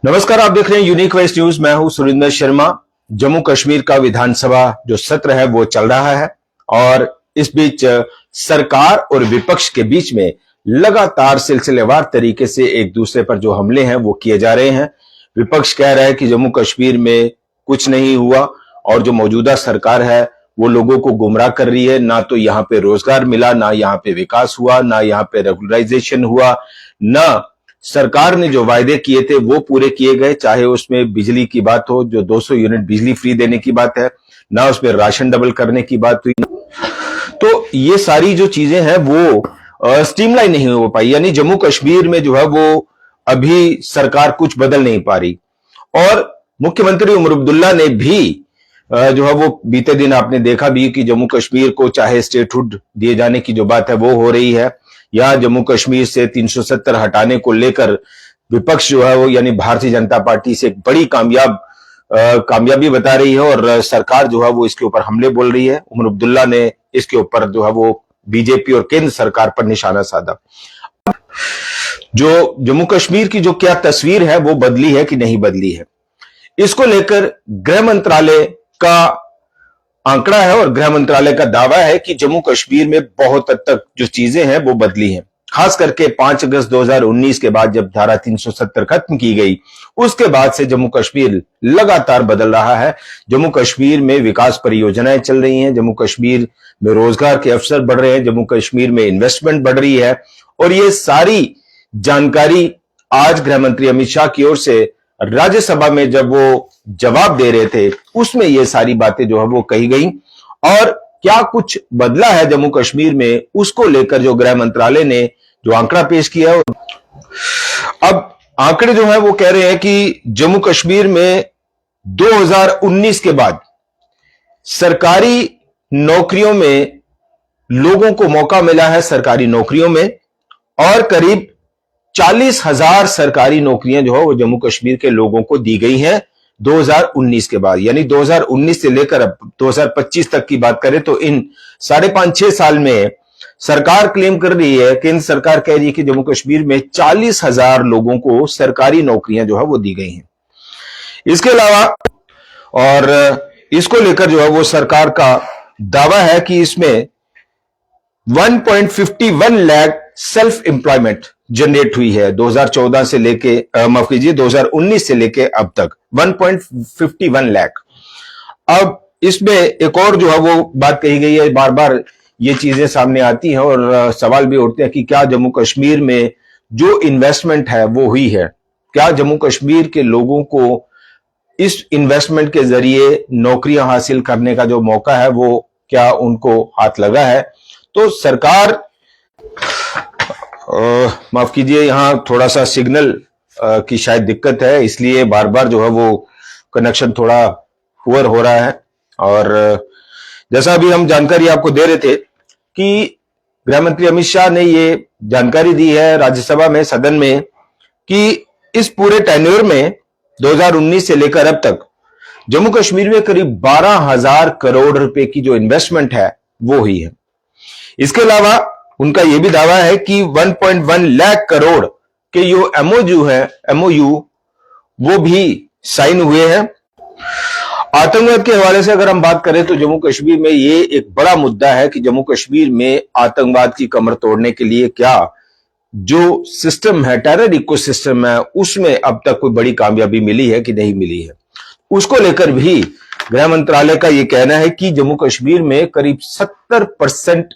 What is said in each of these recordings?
नमस्कार, आप देख रहे हैं यूनिक वेस्ट न्यूज। मैं हूं सुरेंद्र शर्मा। जम्मू कश्मीर का विधानसभा जो सत्र है वो चल रहा है और इस बीच सरकार और विपक्ष के बीच में लगातार सिलसिलेवार तरीके से एक दूसरे पर जो हमले हैं वो किए जा रहे हैं। विपक्ष कह रहा है कि जम्मू कश्मीर में कुछ नहीं हुआ और जो मौजूदा सरकार है वो लोगों को गुमराह कर रही है। ना तो यहाँ पे रोजगार मिला, ना यहाँ पे विकास हुआ, ना यहाँ पे रेगुलराइजेशन हुआ, ना सरकार ने जो वायदे किए थे वो पूरे किए गए। चाहे उसमें बिजली की बात हो, जो 200 यूनिट बिजली फ्री देने की बात है, ना उसमें राशन डबल करने की बात हुई। तो ये सारी जो चीजें हैं वो स्ट्रीमलाइन नहीं हो पाई। यानी जम्मू कश्मीर में जो है वो अभी सरकार कुछ बदल नहीं पा रही। और मुख्यमंत्री उमर अब्दुल्ला ने भी जो है वो बीते दिन आपने देखा भी कि जम्मू कश्मीर को चाहे स्टेटहुड दिए जाने की जो बात है वो हो रही है, या जम्मू कश्मीर से 370 हटाने को लेकर विपक्ष जो है वो यानी भारतीय जनता पार्टी से एक बड़ी कामयाबी बता रही है और सरकार जो है वो इसके ऊपर हमले बोल रही है। उमर अब्दुल्ला ने इसके ऊपर जो है वो बीजेपी और केंद्र सरकार पर निशाना साधा। जो जम्मू कश्मीर की जो क्या तस्वीर है वो बदली है कि नहीं बदली है, इसको लेकर गृह मंत्रालय का आंकड़ा है और गृह मंत्रालय का दावा है कि जम्मू कश्मीर में बहुत हद तक जो चीजें हैं वो बदली हैं। खास करके 5 अगस्त 2019 के बाद जब धारा 370 खत्म की गई, उसके बाद से जम्मू कश्मीर लगातार बदल रहा है। जम्मू कश्मीर में विकास परियोजनाएं चल रही हैं, जम्मू कश्मीर में रोजगार के अवसर बढ़ रहे हैं, जम्मू कश्मीर में इन्वेस्टमेंट बढ़ रही है। और ये सारी जानकारी आज गृह मंत्री अमित शाह की ओर से राज्यसभा में जब वो जवाब दे रहे थे उसमें ये सारी बातें जो है वो कही गई। और क्या कुछ बदला है जम्मू कश्मीर में, उसको लेकर जो गृह मंत्रालय ने जो आंकड़ा पेश किया है, अब आंकड़े जो है वो कह रहे हैं कि जम्मू कश्मीर में 2019 के बाद सरकारी नौकरियों में लोगों को मौका मिला है, सरकारी नौकरियों में, और करीब 40,000 सरकारी नौकरियां जो है वो जम्मू कश्मीर के लोगों को दी गई हैं 2019 के बाद। यानी 2019 से लेकर अब 2025 तक की बात करें तो इन 5.5-6 साल में सरकार क्लेम कर रही है, केंद्र सरकार कह रही है कि जम्मू कश्मीर में 40,000 लोगों को सरकारी नौकरियां जो है वो दी गई हैं। इसके अलावा और इसको लेकर जो है वो सरकार का दावा है कि इसमें 1.51 लाख सेल्फ एम्प्लॉयमेंट जनरेट हुई है 2014 से लेके 2019 से लेके अब तक 1.51 लाख। अब इसमें एक और जो है वो बात कही गई है, बार बार ये चीजें सामने आती हैं और सवाल भी उठते हैं कि क्या जम्मू कश्मीर में जो इन्वेस्टमेंट है वो हुई है, क्या जम्मू कश्मीर के लोगों को इस इन्वेस्टमेंट के जरिए नौकरियां हासिल करने का जो मौका है वो क्या उनको हाथ लगा है। तो सरकार माफ कीजिए, यहां थोड़ा सा सिग्नल की शायद दिक्कत है, इसलिए बार बार जो है वो कनेक्शन थोड़ा पुअर हो रहा है। और जैसा अभी हम जानकारी आपको दे रहे थे कि गृह मंत्री अमित शाह ने ये जानकारी दी है राज्यसभा में, सदन में, कि इस पूरे टेन्योर में 2019 से लेकर अब तक जम्मू कश्मीर में करीब 12,000 करोड़ रुपए की जो इन्वेस्टमेंट है वो हुई है। इसके अलावा उनका यह भी दावा है कि 1.1 लाख करोड़ के जो एमओयू वो भी साइन हुए हैं। आतंकवाद के हवाले से अगर हम बात करें तो जम्मू कश्मीर में ये एक बड़ा मुद्दा है कि जम्मू कश्मीर में आतंकवाद की कमर तोड़ने के लिए क्या जो सिस्टम है, टेरर इकोसिस्टम है, उसमें अब तक कोई बड़ी कामयाबी मिली है कि नहीं मिली है। उसको लेकर भी गृह मंत्रालय का यह कहना है कि जम्मू कश्मीर में करीब 70%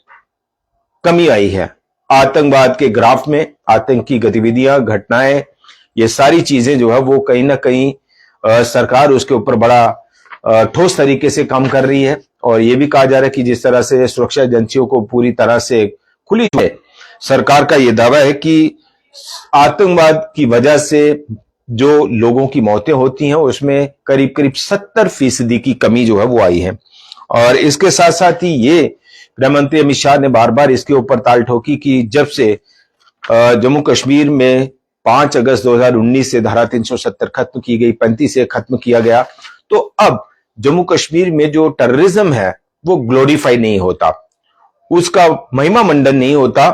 कमी आई है आतंकवाद के ग्राफ में। आतंकी गतिविधियां, घटनाएं, ये सारी चीजें जो है वो कहीं ना कहीं सरकार उसके ऊपर बड़ा ठोस तरीके से काम कर रही है। और ये भी कहा जा रहा है कि जिस तरह से सुरक्षा एजेंसियों को पूरी तरह से खुली है, सरकार का यह दावा है कि आतंकवाद की वजह से जो लोगों की मौतें होती हैं उसमें करीब करीब 70% की कमी जो है वो आई है। और इसके साथ साथ ही ये गृह मंत्री अमित शाह ने बार बार इसके ऊपर ताल ठोकी कि जब से जम्मू कश्मीर में 5 अगस्त 2019 से धारा 370 खत्म की गई, 35 से खत्म किया गया, तो अब जम्मू कश्मीर में जो टेररिज्म है वो ग्लोरीफाई नहीं होता, उसका महिमा मंडन नहीं होता।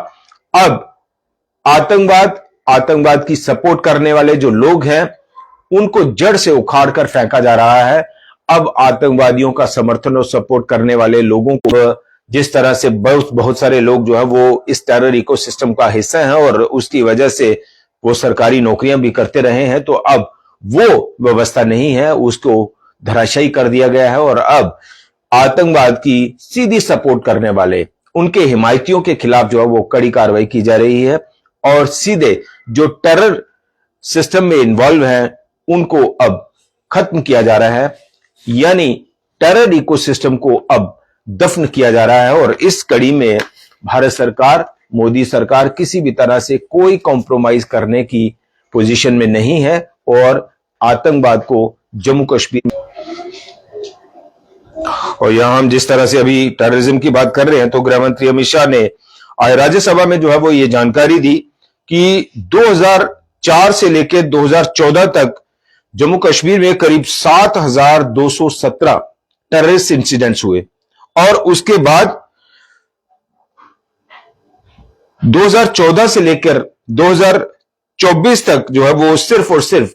अब आतंकवाद की सपोर्ट करने वाले जो लोग हैं उनको जड़ से उखाड़ कर फेंका जा रहा है। अब आतंकवादियों का समर्थन और सपोर्ट करने वाले लोगों को, जिस तरह से बहुत सारे लोग जो है वो इस टेरर इकोसिस्टम का हिस्सा हैं और उसकी वजह से वो सरकारी नौकरियां भी करते रहे हैं, तो अब वो व्यवस्था नहीं है, उसको धराशायी कर दिया गया है। और अब आतंकवाद की सीधी सपोर्ट करने वाले उनके हिमायतियों के खिलाफ जो है वो कड़ी कार्रवाई की जा रही है और सीधे जो टेरर सिस्टम में इन्वॉल्व हैं उनको अब खत्म किया जा रहा है, यानी टेरर इकोसिस्टम को अब दफन किया जा रहा है। और इस कड़ी में भारत सरकार, मोदी सरकार किसी भी तरह से कोई कॉम्प्रोमाइज करने की पोजीशन में नहीं है और आतंकवाद को जम्मू कश्मीर में, और यहां हम जिस तरह से अभी टेररिज्म की बात कर रहे हैं तो गृह मंत्री अमित शाह ने आज राज्यसभा में जो है वो ये जानकारी दी कि 2004 से लेकर 2014 तक जम्मू कश्मीर में करीब 7,217 टेररिस्ट इंसिडेंट्स हुए और उसके बाद 2014 से लेकर 2024 तक जो है वो सिर्फ और सिर्फ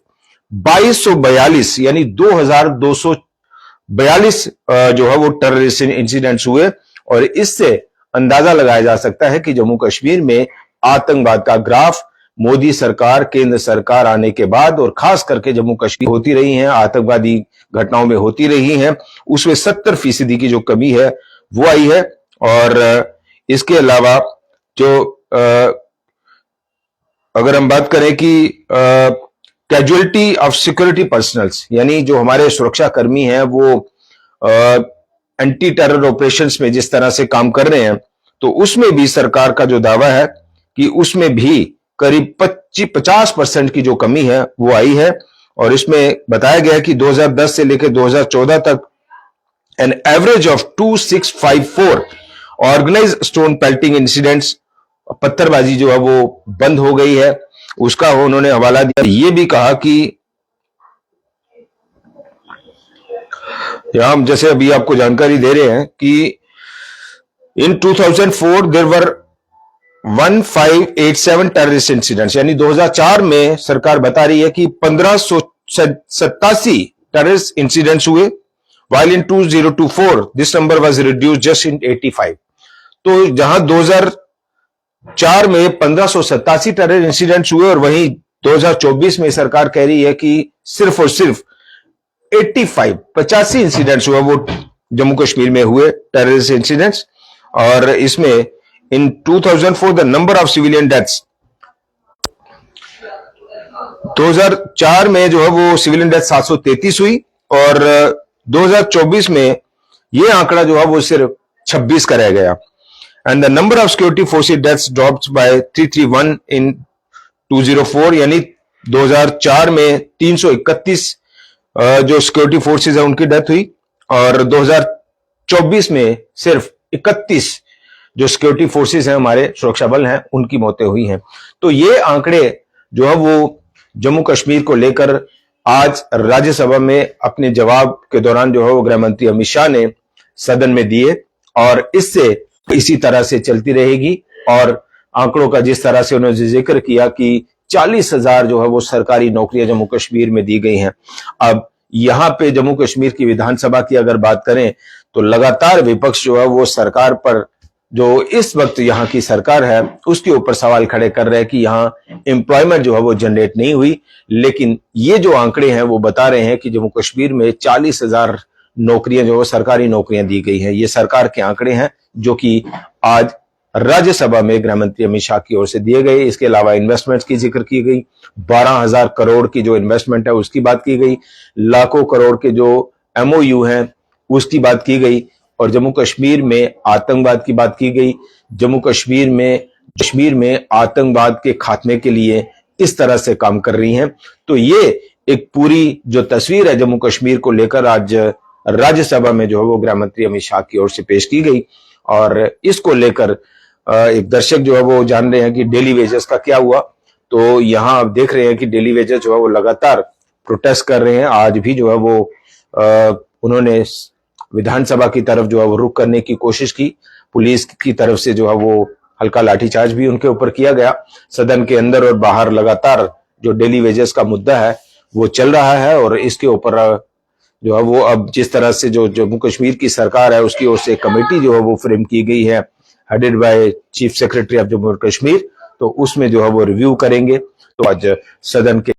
2242 यानी 2242 जो है वो टेररिस्ट इंसिडेंट्स हुए। और इससे अंदाजा लगाया जा सकता है कि जम्मू कश्मीर में आतंकवाद का ग्राफ मोदी सरकार, केंद्र सरकार आने के बाद और खास करके जम्मू कश्मीर होती रही हैं, आतंकवादी घटनाओं में होती रही हैं, उसमें 70% की जो कमी है वो आई है। और इसके अलावा जो अगर हम बात करें कि कैजुअलिटी ऑफ सिक्योरिटी पर्सनल्स, यानी जो हमारे सुरक्षा कर्मी हैं वो एंटी टेरर ऑपरेशंस में जिस तरह से काम कर रहे हैं, तो उसमें भी सरकार का जो दावा है कि उसमें भी करीब 50% की जो कमी है वो आई है। और इसमें बताया गया कि 2010 से लेकर 2014 तक an average of 2654 organized stone pelting incidents, पत्थरबाजी जो है वो बंद हो गई है, उसका उन्होंने हवाला दिया। ये भी कहा कि यहां हम जैसे अभी आपको जानकारी दे रहे हैं कि इन 2004 देयर वर 1587 टेररिस्ट इंसिडेंट्स, यानी 2004 में सरकार बता रही है कि 1587 टेररिस्ट इंसिडेंट्स हुए, while in 2024 this number was reduced just in 85। तो जहां 2004 में 1587 टेरर इंसिडेंट्स हुए और वहीं 2024 में सरकार कह रही है कि सिर्फ और सिर्फ 85 इंसिडेंट्स हुए वो जम्मू कश्मीर में हुए टेररिस्ट इंसिडेंट्स। और इसमें इन 2004 the number of civilian deaths, 2004 में जो है वो सिविलियन डेथ 733 हुई और 2024 में ये आंकड़ा जो है वो सिर्फ 26 का रह गया। And the number of security forces deaths dropped by 331 in 2004, यानी 2004 में 331 जो सिक्योरिटी फोर्सेस है उनकी डेथ हुई और 2024 में सिर्फ 31 जो सिक्योरिटी फोर्सेस हैं, हमारे सुरक्षा बल हैं, उनकी मौतें हुई हैं। तो ये आंकड़े जो है वो जम्मू कश्मीर को लेकर आज राज्यसभा में अपने जवाब के दौरान जो है वो गृह मंत्री अमित शाह ने सदन में दिए और इससे इसी तरह से चलती रहेगी। और आंकड़ों का जिस तरह से उन्होंने जिक्र किया कि 40,000 जो है वो सरकारी नौकरियां जम्मू कश्मीर में दी गई हैं। अब यहां पे जम्मू कश्मीर की विधानसभा की अगर बात करें तो लगातार विपक्ष जो है वो सरकार पर, जो इस वक्त यहां की सरकार है उसके ऊपर सवाल खड़े कर रहे हैं कि यहां एम्प्लॉयमेंट जो है वो जनरेट नहीं हुई। लेकिन ये जो आंकड़े हैं वो बता रहे हैं कि जम्मू कश्मीर में 40,000 नौकरियां जो है सरकारी नौकरियां दी गई हैं। ये सरकार के आंकड़े हैं जो कि आज राज्यसभा में गृह मंत्री अमित शाह की ओर से दिए गए। इसके अलावा इन्वेस्टमेंट्स की जिक्र की गई, 12,000 करोड़ की जो इन्वेस्टमेंट है उसकी बात की गई, लाखों करोड़ के जो MOU हैं उसकी बात की गई और जम्मू कश्मीर में आतंकवाद की बात की गई। जम्मू कश्मीर में आतंकवाद के खात्मे के लिए इस तरह से काम कर रही हैं। तो ये एक पूरी जो तस्वीर है जम्मू कश्मीर को लेकर आज राज्यसभा में जो है वो गृह मंत्री अमित शाह की ओर से पेश की गई। और इसको लेकर एक दर्शक जो है वो जान रहे हैं कि डेली वेजेस का क्या हुआ। तो यहां आप देख रहे हैं कि डेली वेजेस जो है वो लगातार प्रोटेस्ट कर रहे हैं। आज भी जो है वो उन्होंने विधानसभा की तरफ जो है वो रुख करने की कोशिश की, पुलिस की तरफ से जो है वो हल्का लाठीचार्ज भी उनके ऊपर किया गया। सदन के अंदर और बाहर लगातार जो डेली वेजेस का मुद्दा है वो चल रहा है और इसके ऊपर जो है वो अब जिस तरह से जो जम्मू कश्मीर की सरकार है उसकी ओर से कमेटी जो है वो फ्रेम की गई है headed by chief secretary of Jammu Kashmir, तो उसमें जो है वो रिव्यू करेंगे। तो आज सदन के